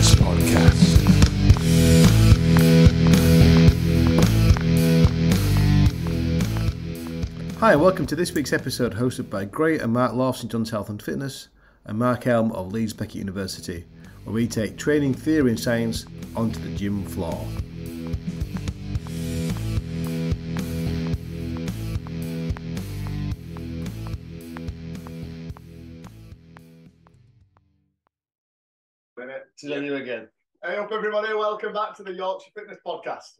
Fitness Podcast. Hi, and welcome to this week's episode hosted by Gray and Mark Law of St John's Health and Fitness and Mark Elm of Leeds Beckett University, where we take training theory and science onto the gym floor. To you again. Hey up everybody, welcome back to the Yorkshire Fitness Podcast.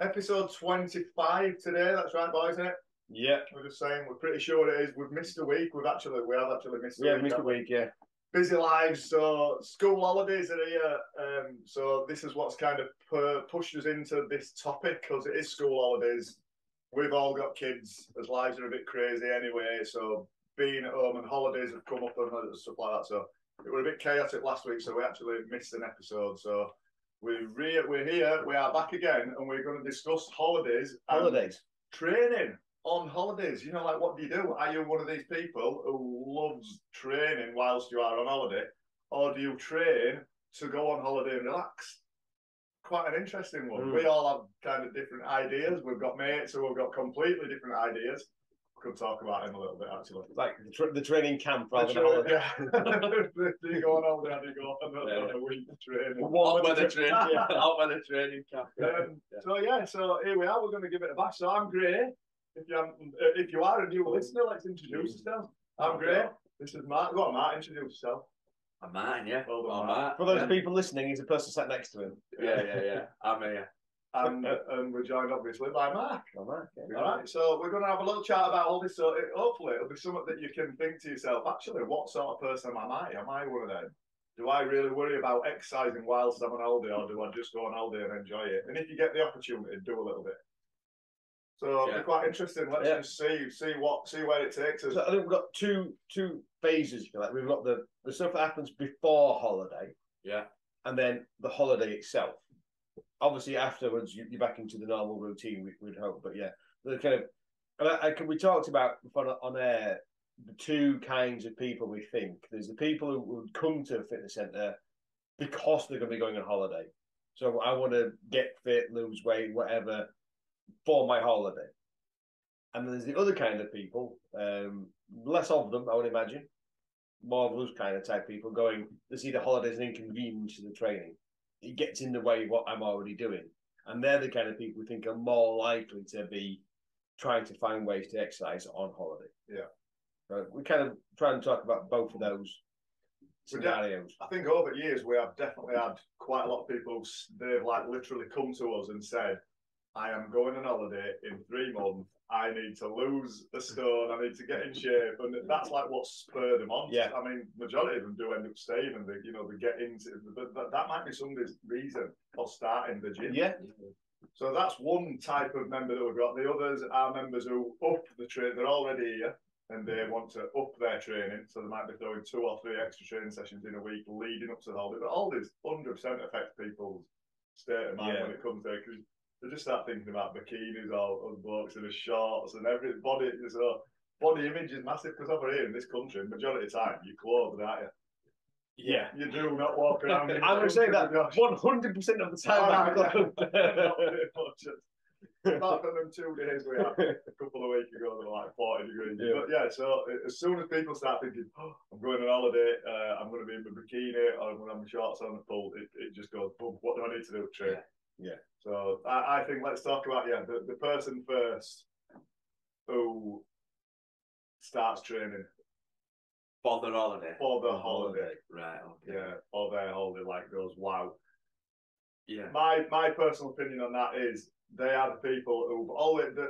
Episode 25 today, that's right boys, isn't it? Yeah. We're just saying, we're pretty sure it is. We've missed a week, we have actually missed a week. Yeah, missed a week, yeah. Busy lives, so school holidays are here. So this is what's kind of pushed us into this topic, because it is school holidays. We've all got kids, as lives are a bit crazy anyway, so being at home and holidays have come up and stuff like that, so it was a bit chaotic last week, so we actually missed an episode. So we're here, we are back again, and we're going to discuss holidays. Training on holidays. You know, like, what do you do? Are you one of these people who loves training whilst you are on holiday, or do you train to go on holiday and relax? Quite an interesting one. We all have kind of different ideas. We've got mates who have got completely different ideas. Could talk about him a little bit, actually. Like the training camp rather than holiday. Yeah. Do you go on holiday or do you go on a week of training? Hot weather training camp. So here we are. We're going to give it a bash. So I'm Gray. If you are a new listener, let's introduce yourself. I'm Gray. This is Mark. Go on, Mark. Introduce yourself. I'm Martin, yeah. Well done, Mark. For those people listening, he's a person sat next to him. Yeah. I'm here. And we're joined obviously by Mark. Oh, Mark, yeah. All right, so we're going to have a little chat about all this. So hopefully it'll be something that you can think to yourself, actually, what sort of person am I? Am I one of them? Do I really worry about exercising whilst I'm on holiday, or do I just go on holiday and enjoy it? And if you get the opportunity, do a little bit. So it'll be quite interesting. Let's just see where it takes us. So I think we've got two phases, if you like. We've got the stuff that happens before holiday. Yeah. And then the holiday itself. Obviously, afterwards, you're back into the normal routine, we'd hope. But yeah, the kind of, we talked about on air the two kinds of people we think. There's the people who would come to a fitness centre because they're going to be going on holiday. So I want to get fit, lose weight, whatever, for my holiday. And then there's the other kind of people, less of them, I would imagine, more of those kind of type people going, they see the holiday as an inconvenience to the training. It gets in the way of what I'm already doing. And they're the kind of people we think are more likely to be trying to find ways to exercise on holiday. Yeah. Right. We kind of try and talk about both of those scenarios. I think over the years we have definitely had quite a lot of people, they've like literally come to us and said, I am going on holiday in 3 months. I need to lose a stone. I need to get in shape, and that's like what spurred them on. Yeah. I mean, majority of them do end up staying, and they get into. But that might be somebody's reason for starting the gym. Yeah. So that's one type of member that we've got. The others are members who up the train. They're already here, and they want to up their training. So they might be throwing 2 or 3 extra training sessions in a week leading up to the holiday. But all this 100% affects people's state of mind when it comes to it, because they just start thinking about bikinis or blokes in the shorts and every body. So body image is massive, because over here in this country, majority of the time you're clothed, aren't you? Yeah. You do not walk around. I'm going to say that 100% of the time. Apart from them 2 days we had a couple of weeks ago, they were like 40 degrees. Yeah. But yeah, so as soon as people start thinking, oh, I'm going on holiday, I'm going to be in my bikini, or I'm going to have my shorts on the pool, it just goes, boom, what do I need to do to train? Yeah. So I think let's talk about the person first who starts training For the holiday. for the holiday. Right, okay. Yeah, for their holiday, like goes, wow. Yeah. My personal opinion on that is they are the people who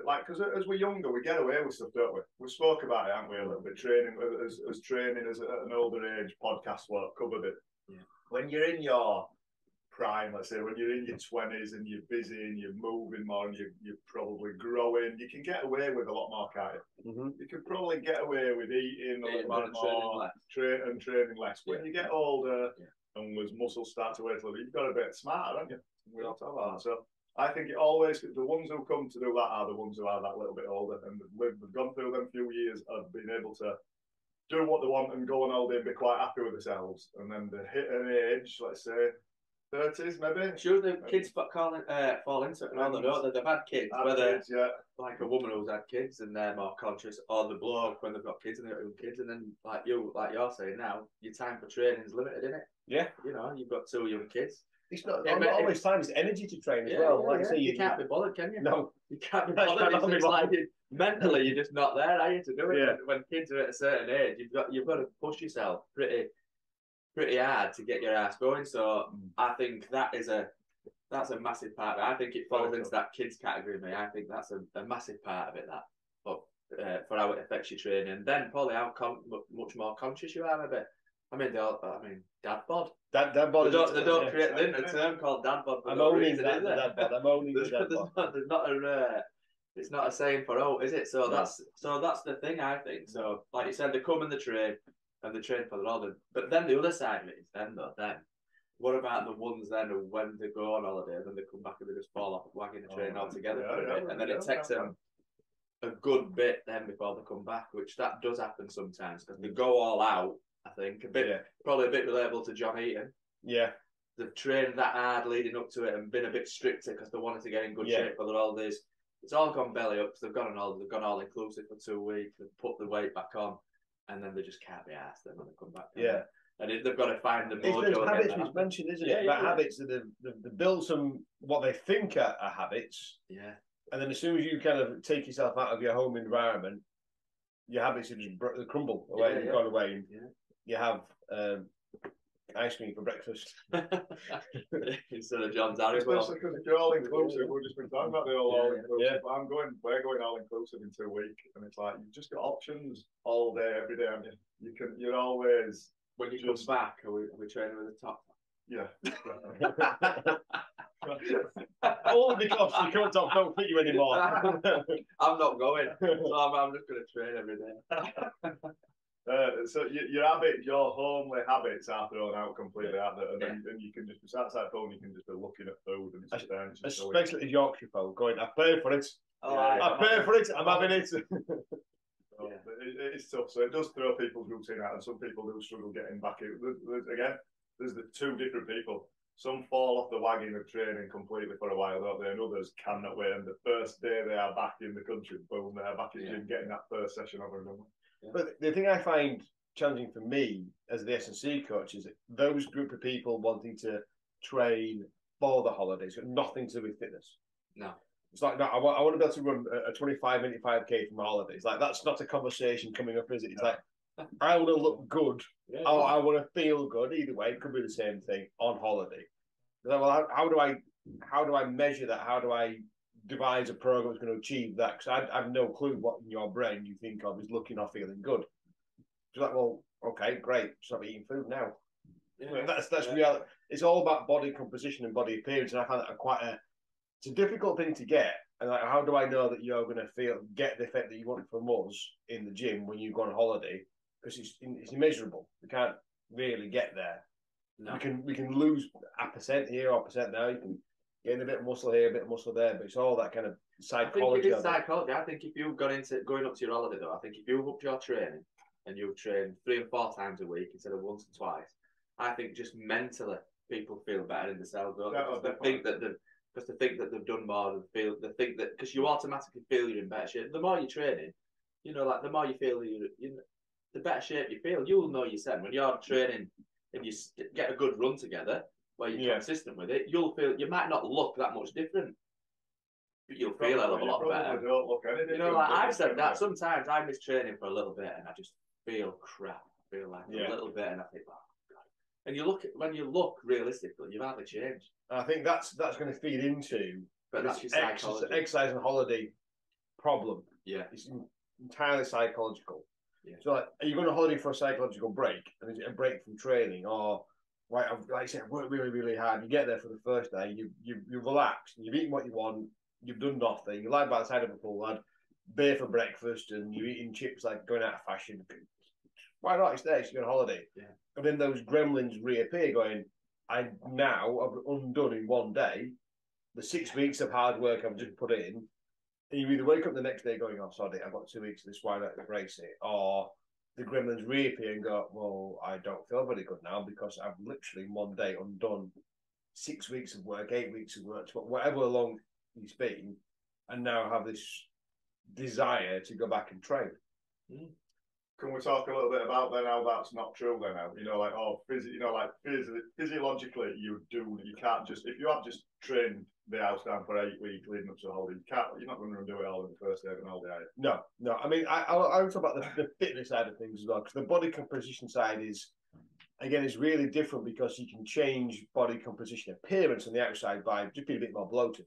like, because as we're younger, we get away with stuff, don't we? We spoke about it, haven't we, a little bit? Training as training as at an older age, podcast work covered it. Yeah. When you're in your prime, let's say, when you're in your 20s and you're busy and you're moving more and you're probably growing, you can get away with a lot more, can't you? Mm-hmm. You can probably get away with eating a little bit more, training less. When you get older and as muscles start to wear a little bit, you've got a bit smarter, haven't you? We all talk about that. So I think it always, the ones who come to do that are the ones who are that little bit older, and we've gone through them few years of being able to do what they want and go on holiday and be quite happy with themselves. And then they hit an age, let's say 30s maybe. Sure, the kids fall into it and all that, don't they? They've had kids, Had whether kids, yeah. like a woman who's had kids and they're more conscious, or the bloke when they've got kids and they've got young kids, and then like you're saying now, your time for training is limited, isn't it? Yeah. You know, you've got 2 young kids. It's not, Yeah, not but always time, it's energy to train as well. Like I say, you can't be bothered, can you? No. You can't be I bothered. cannot be It's like bothered. mentally, you're just not there, are you, to do it? Yeah. When kids are at a certain age, you've got to push yourself pretty hard to get your ass going. So I think that's a massive part of it. I think it falls into that kids category, mate. I think that's a massive part of it, that. But for how it affects your training. And then probably how much more conscious you are, maybe. I mean, dad bod. Dad bod. They don't create a term called dad bod. I'm owning that, the dad bod. I'm owning the dad bod. There's not a it's not a saying for is it? So that's the thing, I think. So like you said, they come and they train for the other. But then the other side of it is then what about the ones then who, when they go on holiday and then they come back and they just fall off wagging the train altogether for a bit, and then it takes them a good bit then before they come back, which that does happen sometimes because they go all out. I think probably a bit relatable to John Eaton. Yeah. They've trained that hard leading up to it and been a bit stricter because they wanted to get in good shape for their holidays. It's all gone belly up because they've gone all inclusive for 2 weeks and put the weight back on, and then they just can't be asked then when they come back. Yeah. And they've got to find the mojo. It's those habits we've mentioned, isn't it? About habits that they build some what they think are habits. Yeah. And then as soon as you kind of take yourself out of your home environment, your habits are just crumble away and gone away. And you have ice cream for breakfast instead of John's Harry. Especially because if you're all inclusive, we've just been talking about the all inclusive. Yeah. We're going all inclusive in 2 weeks, and it's like you've just got options all day, every day, haven't you? You're always when you come back. Are we training with the top? Yeah. Only because the current top don't fit you anymore. I'm not going, so I'm just going to train every day. So your habits, your homely habits are thrown out completely, aren't they? And you can just be sat at home, you can just be looking at food, and it's there. Especially the Yorkshire folk going, I pay for it. Oh, I pay for it. I'm having it. It's tough. So it does throw people's routine out, and some people do struggle getting back in. Again, there's the 2 different people. Some fall off the wagon of training completely for a while, don't they? And others cannot wait. And the first day they are back in the country, boom, they're back in gym, getting that first session over and done with. Yeah. But the thing I find challenging for me as the S&C coach is that those group of people wanting to train for the holidays got nothing to do with fitness. No. It's like, no, I want to be able to run a 25-minute 5K from my holidays. Like, that's not a conversation coming up, is it? It's like, I want to look good. Yeah. I want to feel good. Either way, it could be the same thing on holiday. Like, well, how do I measure that? How do I devise a program that's going to achieve that? Because I have no clue what in your brain you think of is looking or feeling good. It's like, well, okay, great. Stop eating food now. Yeah. That's reality. It's all about body composition and body appearance, and I find that it's a difficult thing to get. And like, how do I know that you're going to get the effect that you want from us in the gym when you go on holiday? Because it's immeasurable. We can't really get there. No. We can lose a percent here or a percent there. You can gain a bit of muscle here, a bit of muscle there, but it's all that kind of psychology. I think it is psychology. I think if you've gone into going up to your holiday, though, I think if you've upped your training and you've trained 3 and 4 times a week instead of once and twice, I think just mentally people feel better in themselves. Because they think that they've done more. They think that because you automatically feel you're in better shape. The more you're training, like the more you feel the better shape you feel. You'll know yourself when you're training and you get a good run together where you're consistent with it. You'll feel you might not look that much different, but you'll feel a lot better. Don't look anything. Like I've said that sometimes I miss training for a little bit and I just feel crap. I feel like a little bit, and I think, oh God. And when you look realistically, you've hardly changed. I think that's going to feed into that's your psychology. Exercise and holiday problem. Yeah, it's entirely psychological. Yeah. So, like, are you going on holiday for a psychological break? And is it a break from training, or like I said, work really, really hard? You get there for the first day, you relax, you've eaten what you want, you've done nothing, you lie by the side of a pool, had beer for breakfast, and you're eating chips like going out of fashion. Why not? It's there. It's on holiday. Yeah. And then those gremlins reappear, going, I've undone in one day the 6 weeks of hard work I've just put in. And you either wake up the next day going, oh, sorry, I've got 2 weeks of this, why not embrace it? Or the gremlins reappear and go, well, I don't feel very good now because I've literally in one day undone 6 weeks of work, 8 weeks of work, whatever long it's been, and now have this desire to go back and train. Can we talk a little bit about then how that's not true then? Now, like physiologically, you can't just, if you have just trained the house down for 8 weeks leading up to the holiday, you're not going to do it all in the first day of an holiday, are you? No. I mean, I would talk about the fitness side of things as well, because the body composition side is really different, because you can change body composition appearance on the outside by just being a bit more bloated.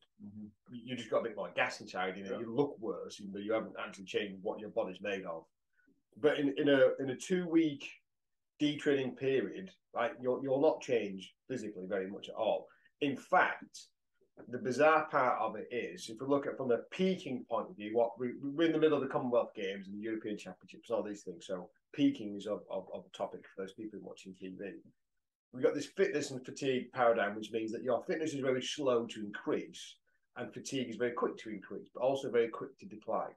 You just got a bit more gas inside, you look worse, even though you haven't actually changed what your body's made of. But in a 2 week detraining period, like you'll not change physically very much at all. In fact, the bizarre part of it is, if we look at from a peaking point of view, we're in the middle of the Commonwealth Games and the European Championships, all these things. So peaking is of a topic for those people watching TV. We've got this fitness and fatigue paradigm, which means that your fitness is very slow to increase and fatigue is very quick to increase, but also very quick to decline.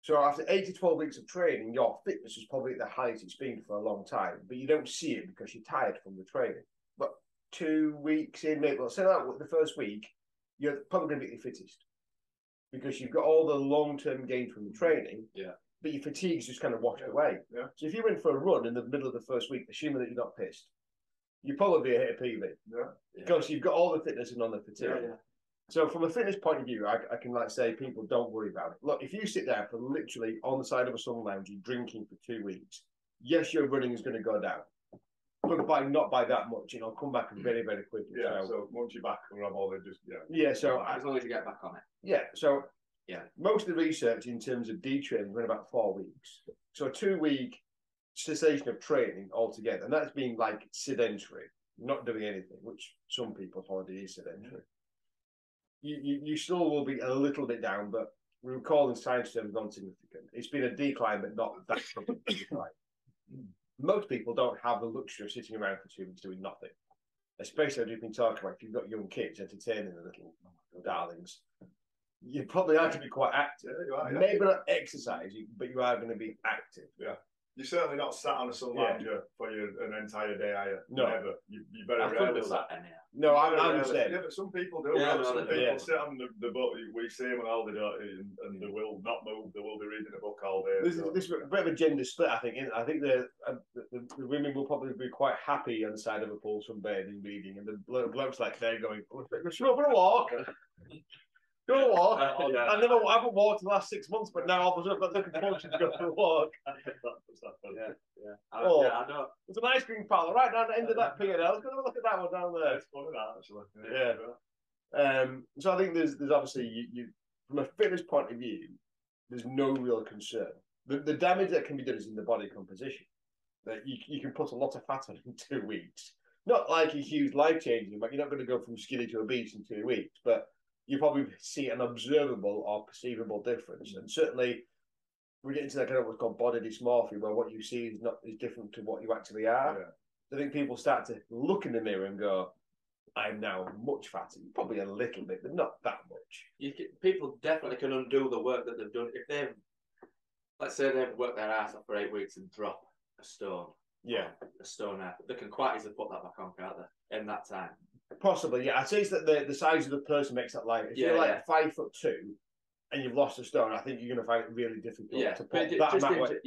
So after 8 to 12 weeks of training, your fitness is probably at the highest it's been for a long time, but you don't see it because you're tired from the training. But 2 weeks in, maybe, say that the first week, you're probably going to be the fittest, because you've got all the long-term gain from the training, but your fatigue's just kind of washed away. So if you went for a run in the middle of the first week, assuming that you're not pissed, you'd probably hit a PB, because you've got all the fitness and none of the fatigue. So from a fitness point of view, I can say people don't worry about it. Look, if you sit there for literally on the side of a sun lounge drinking for 2 weeks, yes, your running is going to go down, but not by that much. It'll come back very, very quickly. So once you're back, we'll have all the So as long as you get back on it. So most of the research in terms of detraining went about 4 weeks. So a 2 week cessation of training altogether, and that's being like sedentary, not doing anything, which some people's holiday is sedentary. You still will be a little bit down, but we would call in science terms non-significant. It's been a decline, but not that decline. Most people don't have the luxury of sitting around for 2 weeks doing nothing, especially as we've been talking about. If you've got young kids entertaining the little darlings, you probably are to be quite active. Maybe not exercising, but you are going to be active. You're certainly not sat on a sun lounger for an entire day, are you? No. Never. You very rarely do that anyhow. No, I'm saying. Yeah, but some people do. Some people sit on the boat. We see them on holiday, and they will not move. They will be reading a book all day. This is a bit of a gender split, I think. I think the women will probably be quite happy on the side of a pool sunbathing, reading, and the blokes like they're going, let's go for a walk. Go on a walk. I haven't walked in the last 6 months, but now all of a sudden I'm looking forward to go for a walk. I know. There's an ice cream parlour right down the end of that P&L. Let's go have a look at that one down there. It's funny that, actually. So I think there's obviously you from a fitness point of view, there's no real concern. The damage that can be done is in the body composition. That you can put a lot of fat on in 2 weeks. Not like a huge life changing, but you're not going to go from skinny to obese in 2 weeks, but you probably see an observable or perceivable difference. And certainly we get into that kind of what's called body dysmorphia, where what you see is different to what you actually are. I think people start to look in the mirror and go, I'm now much fatter. Probably a little bit, but not that much. People definitely can undo the work that they've done. If they've, let's say they've worked their ass off for 8 weeks and drop a stone. A stone out. They can quite easily put that back on, can't they, in that time? Possibly, I'd say it's that the size of the person makes that light. If you're like 5'2" and you've lost a stone, I think you're going to find it really difficult to put that way.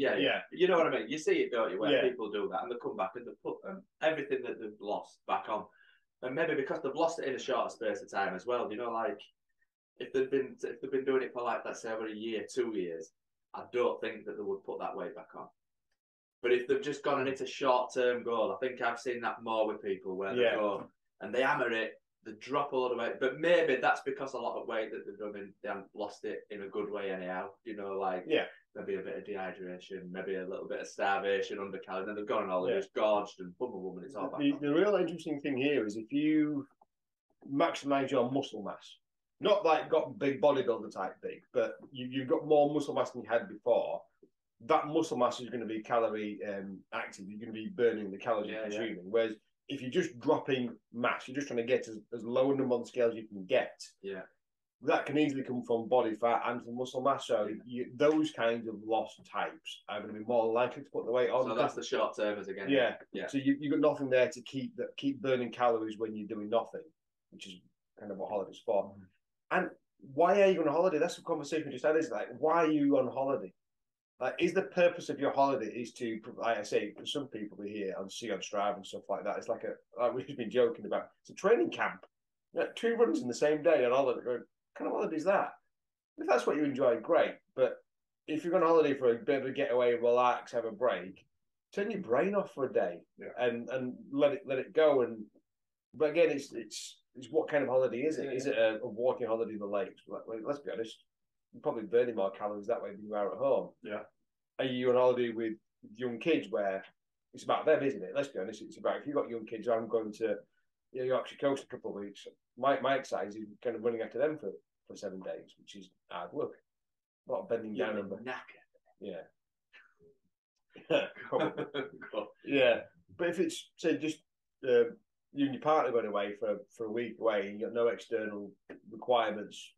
You know what I mean? You see it, don't you, where people do that and they come back and they put everything that they've lost back on. And maybe because they've lost it in a shorter space of time as well. You know, like if they've been doing it for like, let's say, over a year, 2 years, I don't think that they would put that weight back on. But if they've just gone and it's a short-term goal, I think I've seen that more with people where they go and they hammer it, they drop a lot of weight. But maybe that's because a lot of weight that they've done, they haven't lost it in a good way anyhow. You know, like maybe a bit of dehydration, maybe a little bit of starvation, undercalories, and they've gone and all they're just gorged and boom, boom, and it's all back on. The real interesting thing here is if you maximise your muscle mass, not like got big bodybuilder type big, but you've got more muscle mass than you had before. That muscle mass is going to be calorie active. You're going to be burning the calories you're consuming. Whereas if you're just dropping mass, you're just trying to get as low a number on the scale as you can get. that can easily come from body fat and from muscle mass. So those kinds of lost types are going to be more likely to put the weight on. So that's the short termers again. Yeah. Yeah. So you've got nothing there to keep burning calories when you're doing nothing, which is kind of what holiday's for. And why are you on holiday? That's the conversation we just had. Is like, why are you on holiday? Like, is the purpose of your holiday is to, like I say, for some people we hear and see on Strava and stuff like that, it's like we've been joking about, it's a training camp. 2 runs in the same day on holiday. What kind of holiday is that? If that's what you enjoy, great. But if you're on holiday for a bit of a getaway, relax, have a break, turn your brain off for a day and let it go. But again, it's what kind of holiday is it? Is it a walking holiday in the lakes? Let's be honest, you're probably burning more calories that way than you are at home. Yeah. Are you on holiday with young kids where it's about them, isn't it? Let's be honest, it's about if you've got young kids, I'm going to Yorkshire Coast a couple of weeks. My exercise is kind of running after them for 7 days, which is hard work. A lot of bending down over. Yeah. Yeah. But if it's say just you and your partner going away for a week away and you've got no external requirements,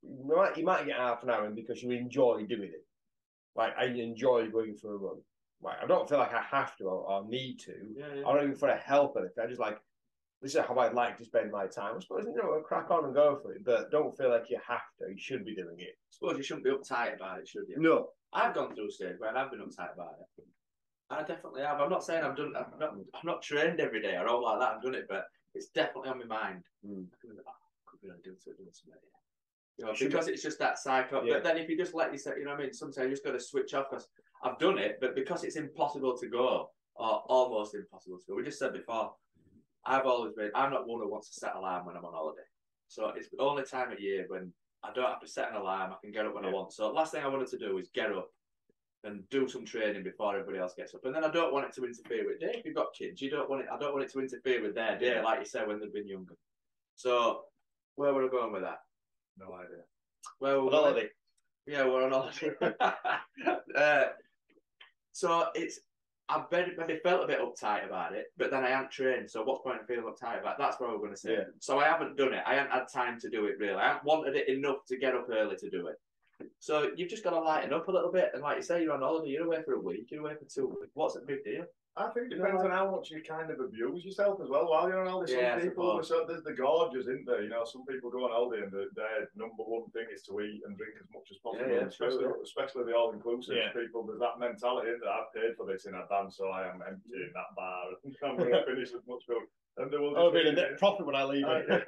you might get half an hour in because you enjoy doing it. Like, I enjoy going for a run. Like, I don't feel like I have to or need to. Yeah. I don't even for a help or anything. I just like, this is how I'd like to spend my time. I suppose, crack on and go for it, but don't feel like you have to. You should be doing it. I suppose you shouldn't be uptight about it, should you? No. I've gone through a stage where I've been uptight about it. I definitely have. I'm not saying I'm not trained every day or all like that. I've done it, but it's definitely on my mind. I could really do something. Because it's just that cycle. Yeah. But then if you just let yourself, what I mean, sometimes you just got to switch off. Because I've done it, but because it's impossible to go, or almost impossible to go. We just said before, I'm not one who wants to set an alarm when I'm on holiday. So it's the only time of year when I don't have to set an alarm. I can get up when I want. So last thing I wanted to do is get up and do some training before everybody else gets up. And then I don't want it to interfere with day. If you've got kids, I don't want it to interfere with their day, like you said, when they've been younger. So where were we going with that? No idea. Where were we on holiday? Yeah, we're on holiday. So I maybe felt a bit uptight about it, but then I hadn't trained. So what's the point of feeling uptight about it? That's what we're going to say. Yeah. So I haven't done it. I haven't had time to do it, really. I haven't wanted it enough to get up early to do it. So you've just got to lighten up a little bit. And like you say, you're on holiday, you're away for a week, you're away for 2 weeks. What's a big deal? I think it depends on how much you kind of abuse yourself as well while you're on holiday. Some people, there's the gorges, isn't there? Some people go on holiday and their number one thing is to eat and drink as much as possible. Especially the all-inclusive people. There's that mentality that I've paid for this in advance, so I am emptying that bar and I'm going to finish as much food. And there will be a net profit when I leave it.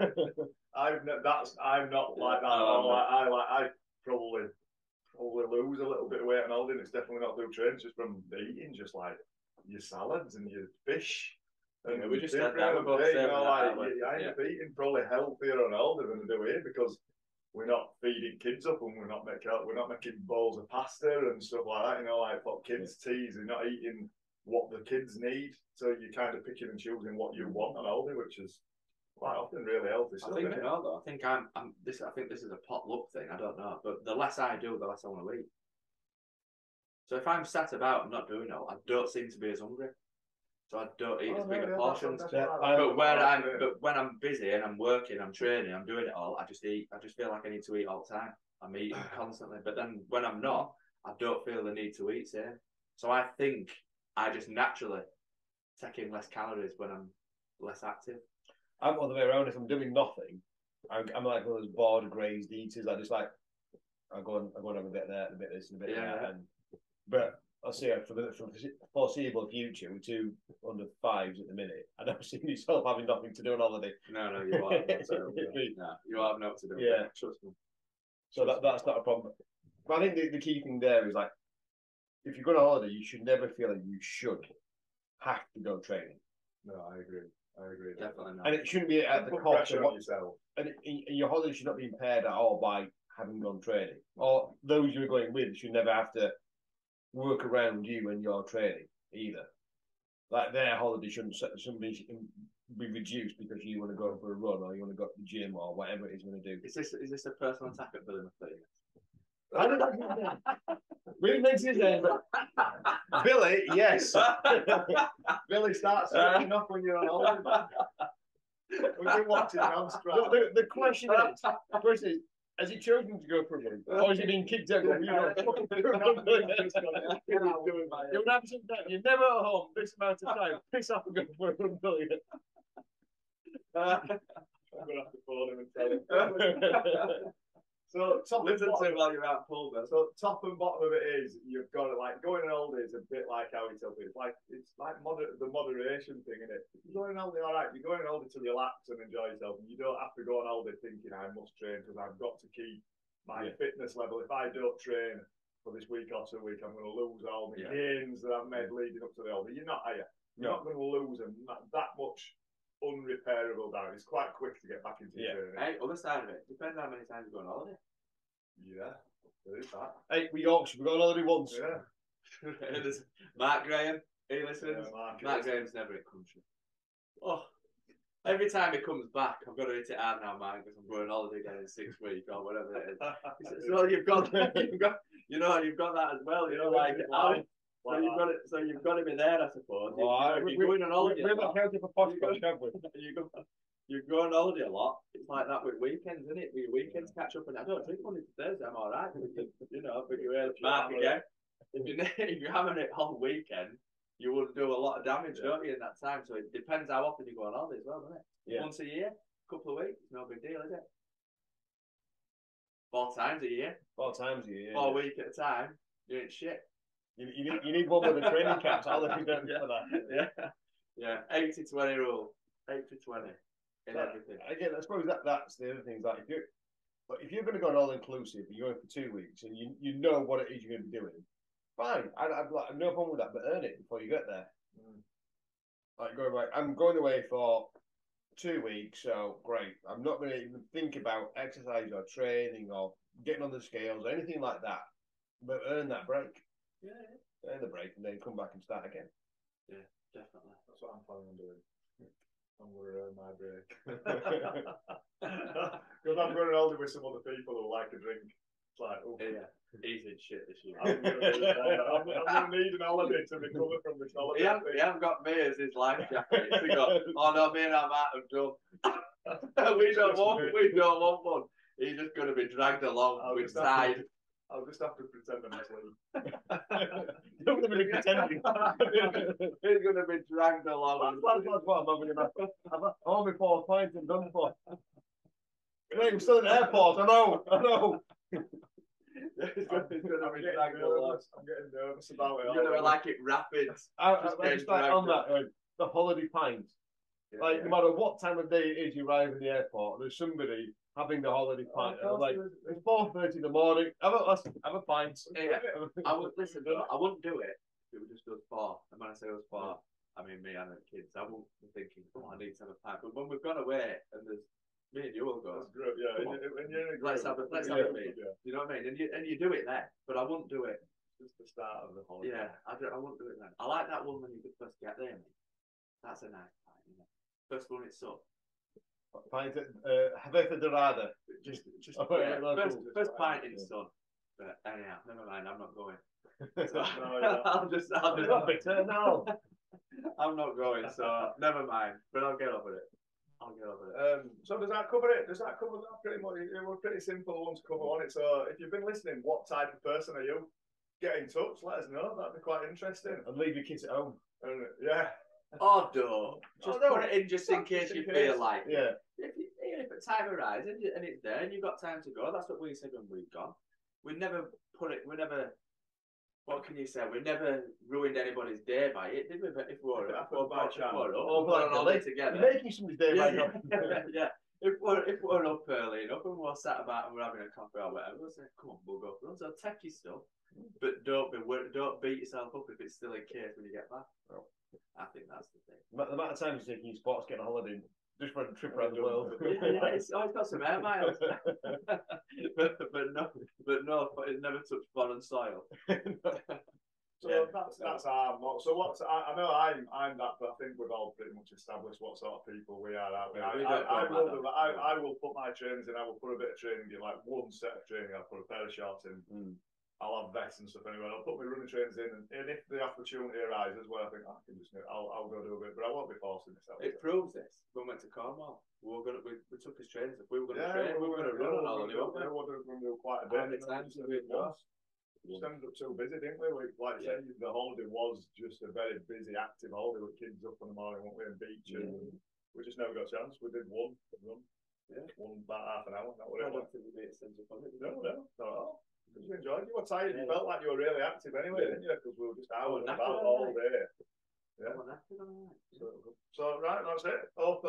I'm not like that at all. I probably lose a little bit of weight on holiday, and it's definitely not through training, just from eating, just like your salads and your fish. And we just had that. I end up eating probably healthier on holiday than I do here because we're not feeding kids up and we're not making bowls of pasta and stuff like that. Like for kids' teas, you're not eating what the kids need, so you're kind of picking and choosing what you want on holiday, which is quite often really healthy. I think I think this is a potluck thing. I don't know, but the less I do, the less I want to eat. So if I'm sat about and not doing it, I don't seem to be as hungry. So I don't eat as big a portions. But when I'm busy and I'm working, I'm training, I'm doing it all, I just eat. I just feel like I need to eat all the time. I'm eating constantly. But then when I'm not, I don't feel the need to eat. So I think I just naturally take in less calories when I'm less active. I'm all the way around. If I'm doing nothing, I'm like one of those bored, grazed eaters. I just like I go and have a bit of that, a bit of this, and a bit of that. But I'll say for the foreseeable future, with 2 under 5s at the minute, I don't see yourself having nothing to do on holiday. No, you are not to do. No, you have nothing to do. Yeah, trust me. So that's not a problem. But I think the key thing there is like, if you're going on holiday, you should never feel like you should have to go training. No, I agree. Definitely not. And it shouldn't be at the cost of yourself. And your holiday should not be impaired at all by having gone training. Or those you're going with should never have to work around you and your training either. Like their holiday shouldn't be reduced because you want to go for a run or you want to go to the gym or whatever it is you want to do. Is this a personal attack at Billy McLean? I don't know. Really makes his name, but Billy, yes. Billy starts switching off when you're on holiday. We've been watching Amstrad. The question is, has he chosen to go for a run? Or has he been kicked out? You know, you're absolutely right. You're never at home this amount of time. Piss off and go for a run, will you? I'm going to have to phone him and tell him. So Listen to him while you're out pulled. So top and bottom of it is you've got to like going on holiday is a bit like how it's up. It's like the moderation thing, isn't it? You're going on holiday, all right. You're going on holiday to relax and enjoy yourself, and you don't have to go on holiday thinking I must train because I've got to keep my fitness level. If I don't train for this week or 2 weeks, I'm going to lose all the gains that I've made leading up to the holiday. You're not, are you? You're not going to lose them that much. Unrepairable down. It's quite quick to get back into training. Hey, other side of it, depends how many times you go on holiday. Yeah, there is that. Hey, we Yorkshire, we've got on holiday once. Yeah. There's Mark Graham, are you listening? Yeah, Mark Graham's never in country. Oh, every time he comes back, I've got to hit it hard now, man, because I'm going on holiday again in 6 weeks or whatever it is. He says, well, you've got that as well. You know, like. So you've got to be there, I suppose. You're going on holiday. We're not counting for podcast, have we? You go on holiday a lot. It's like that with weekends, isn't it? With your weekends catch up, and I don't drink Monday to Thursday. I'm all right. You know, but you're Mark again. If you're having it whole weekend, you will do a lot of damage, don't you, in that time? So it depends how often you go on holiday as well, doesn't it? Yeah. Once a year, a couple of weeks, no big deal, is it? 4 times a year. 4 times a year. 4 weeks at a time. You ain't shit. You need one with the training caps. I'll let you down for that. Yeah. 80-20 rule. 80-20 in everything. Again, I suppose that's the other thing. Is like if you're going to go on all inclusive, and you're going for 2 weeks, and you know what it is you're going to be doing, fine. I've no problem with that, but earn it before you get there. Like going right, I'm going away for 2 weeks, so great. I'm not going to even think about exercise or training or getting on the scales or anything like that. But earn that break. Yeah. Earn the break and then come back and start again. Yeah, definitely. That's what I'm planning on doing. I'm going to earn my break. Because I'm going on holiday with some other people who like a drink. It's like, oh. Yeah, he's in shit this year. I'm going to need an holiday to recover from this holiday. He hasn't got me as his life jacket. He got, oh no, me and I might have done. we don't want one. He's just going to be dragged along with side. I'll just have to pretend I'm asleep. You're going to be pretending. He's going to be dragged along. That's what I'm having enough. I'm home before pints and done for. I'm still in the airport. I know. He's going to be dragged along. I'm getting nervous about it. You're going to like it rapid. Just like on that, the holiday pints. Like, no matter what time of day it is you arrive in the airport, there's somebody having the holiday pint. Like, it's 4:30 in the morning. Have a pint. Yeah. I would listen. I wouldn't do it if it was just us 4. And when I say us 4, I mean me and the kids. I wouldn't be thinking, I need to have a pint. But when we've gone away and there's me and you will go. That's good. Yeah. When you're in a group, let's have a beer. You know what I mean? And you do it then. But I wouldn't do it. Just the start of the holiday. Yeah, I wouldn't do it then. I like that one when you first get there. Mate. That's a nice pint. You know? First one, it's up. Pint Haveta Dorada. Just first pint in the sun. But anyhow, never mind. I'm not going. So, I'll just. No. I'm not going. So never mind. But I'll get over it. So does that cover it? Does that cover that pretty much? It was pretty simple one to cover on it. So if you've been listening, what type of person are you? Get in touch. Let us know. That'd be quite interesting. And leave your kids at home. Yeah. Or don't. Just put it in just in case you feel like it. Yeah. If a time arises and it's there and you've got time to go, that's what we said when we'd gone. We never, what can you say? We never ruined anybody's day by it, did we? But if we're together. You're making somebody's day by not. Yeah. If we're up early enough and we're sat about and we're having a coffee or whatever, we'll say, come on, we'll go for runs. So take your stuff, but don't beat yourself up if it's still in case when you get back. Oh. I think that's the thing. The amount of time you're taking your sports getting a holiday just for a trip around the world. It's got some air miles. but no, it never touched foreign soil. So that's our motto. So I know I'm that, but I think we've all pretty much established what sort of people we are. I will put my trainers in. I will put a bit of training in, like one set of training. I'll put a pair of shorts in. I'll have vets and stuff anyway. I'll put my running trainers in, and if the opportunity arises where I think I can just, I'll go do a bit, but I won't be forcing myself. It proves this. When we went to Cornwall, we took his trainers. If we were going to train, we were going to run on all of it. We were going to do quite a bit. How many times did we go? We just ended up too busy, didn't we? Like I said, the holiday was just a very busy, active holiday with kids up in the morning, weren't we, and beach, and we just never got a chance. We did one run, one about half an hour. I don't think we made a sense of it. No, not at all. Because you enjoyed. You were tired. You felt like you were really active anyway, didn't you? Because we were just out and about all day. Yeah. So right, that's it. Hope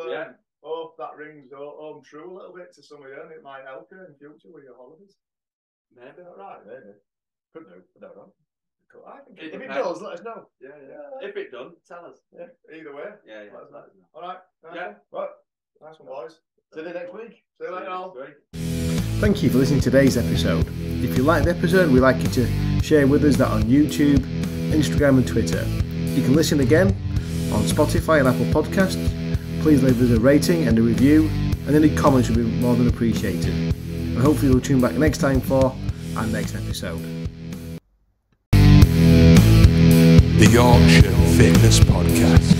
that rings home true a little bit to some of you, and it might help you in future with your holidays. Maybe. Right, maybe. Could do. I don't know. I think If it does, let us know. Yeah. If it done, tell us. Yeah. Either way. Yeah. Let us know. All right. Yeah. Right. Nice one, boys. See you next week. See you later, all. Thank you for listening to today's episode. If you liked the episode, we'd like you to share with us that on YouTube, Instagram and Twitter. You can listen again on Spotify and Apple Podcasts. Please leave us a rating and a review, and any comments would be more than appreciated. And hopefully you'll tune back next time for our next episode. The Yorkshire Fitness Podcast.